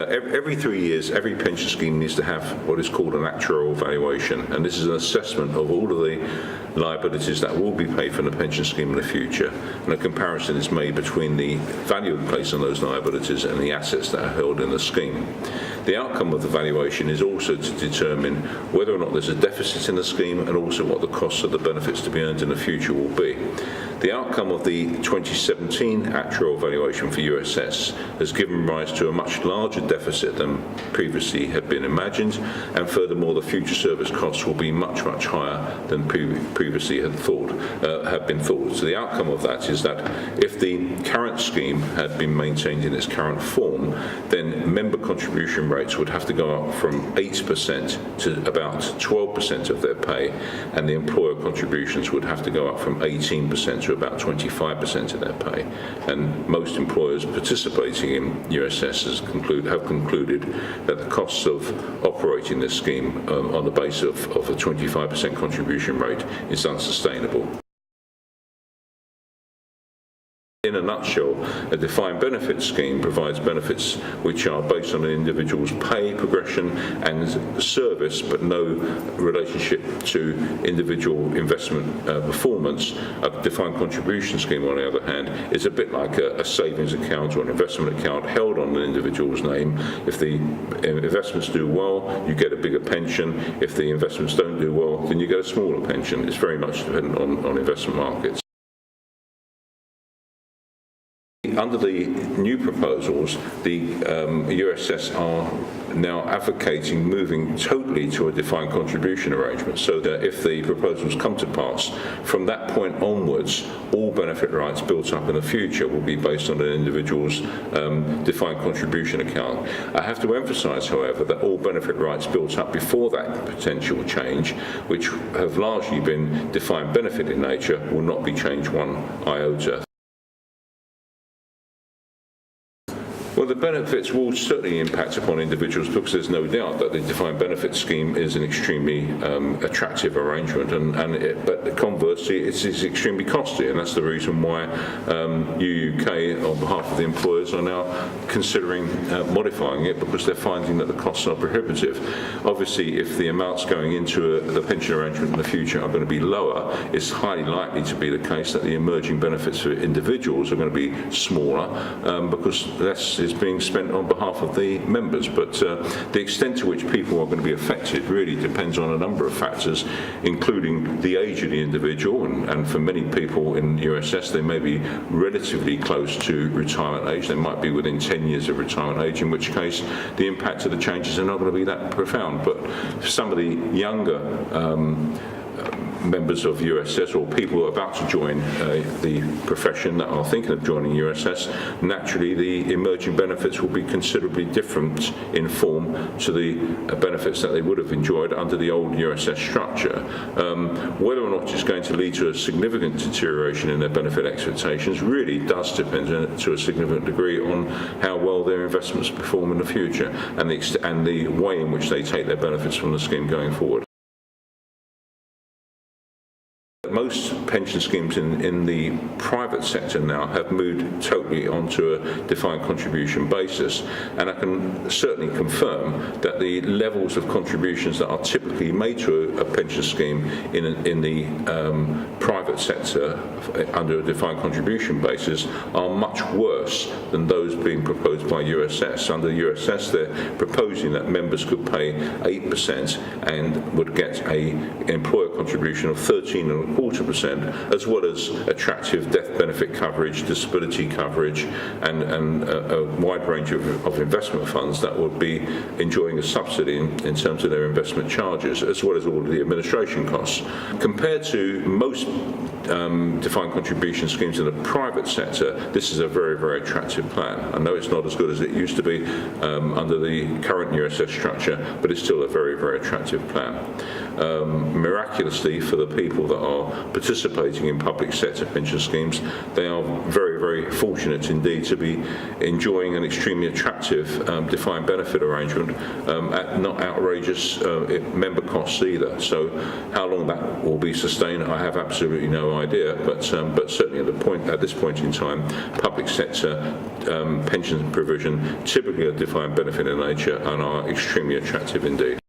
Every 3 years, every pension scheme needs to have what is called an actuarial valuation, and this is an assessment of all of the liabilities that will be paid from the pension scheme in the future, and a comparison is made between the value placed on those liabilities and the assets that are held in the scheme. The outcome of the valuation is also to determine whether or not there's a deficit in the scheme and also what the costs of the benefits to be earned in the future will be. The outcome of the 2017 actuarial valuation for USS has given rise to a much larger deficit than previously had been imagined, and furthermore the future service costs will be much higher than previously had been thought. So the outcome of that is that if the current scheme had been maintained in its current form, then member contribution rates would have to go up from 8% to about 12% of their pay, and the employer contributions would have to go up from 18% to about 25% of their pay. And most employers participating in USS have concluded that the costs of operating this scheme on the basis of a 25% contribution rate is unsustainable. In a nutshell, a defined benefit scheme provides benefits which are based on an individual's pay progression and service, but no relationship to individual investment performance. A defined contribution scheme, on the other hand, is a bit like a savings account or an investment account held on an individual's name. If the investments do well, you get a bigger pension. If the investments don't do well, then you get a smaller pension. It's very much dependent on investment markets. Under the new proposals, the USS are now advocating moving totally to a defined contribution arrangement, so that if the proposals come to pass, from that point onwards, all benefit rights built up in the future will be based on an individual's defined contribution account. I have to emphasise, however, that all benefit rights built up before that potential change, which have largely been defined benefit in nature, will not be changed one iota. Well, the benefits will certainly impact upon individuals, because there's no doubt that the defined benefit scheme is an extremely attractive arrangement, but conversely, it's extremely costly, and that's the reason why UUK, on behalf of the employers, are now considering modifying it, because they're finding that the costs are prohibitive. Obviously, if the amounts going into the pension arrangement in the future are going to be lower, it's highly likely to be the case that the emerging benefits for individuals are going to be smaller, because less is being spent on behalf of the members. But the extent to which people are going to be affected really depends on a number of factors, including the age of the individual, and for many people in USS they may be relatively close to retirement age. They might be within 10 years of retirement age, in which case the impact of the changes are not going to be that profound. But for some of the younger members of USS, or people who are about to join the profession that are thinking of joining USS, naturally the emerging benefits will be considerably different in form to the benefits that they would have enjoyed under the old USS structure. Whether or not it's going to lead to a significant deterioration in their benefit expectations really does depend to a significant degree on how well their investments perform in the future, and the way in which they take their benefits from the scheme going forward. Most pension schemes in the private sector now have moved totally onto a defined contribution basis, and I can certainly confirm that the levels of contributions that are typically made to a pension scheme in the private sector under a defined contribution basis are much worse than those being proposed by USS. Under USS, they're proposing that members could pay 8% and would get an employer contribution of 13.25%, as well as attractive death benefit coverage, disability coverage, and a wide range of investment funds that would be enjoying a subsidy in terms of their investment charges, as well as all of the administration costs. Compared to most defined contribution schemes in the private sector, this is a very, very attractive plan. I know it's not as good as it used to be under the current USS structure, but it's still a very, very attractive plan. miraculously for the people that are participating in public sector pension schemes, they are very, very fortunate indeed to be enjoying an extremely attractive defined benefit arrangement at not outrageous member costs either. So how long that will be sustained, I have absolutely no idea, but certainly at this point in time, public sector pension provision typically are defined benefit in nature and are extremely attractive indeed.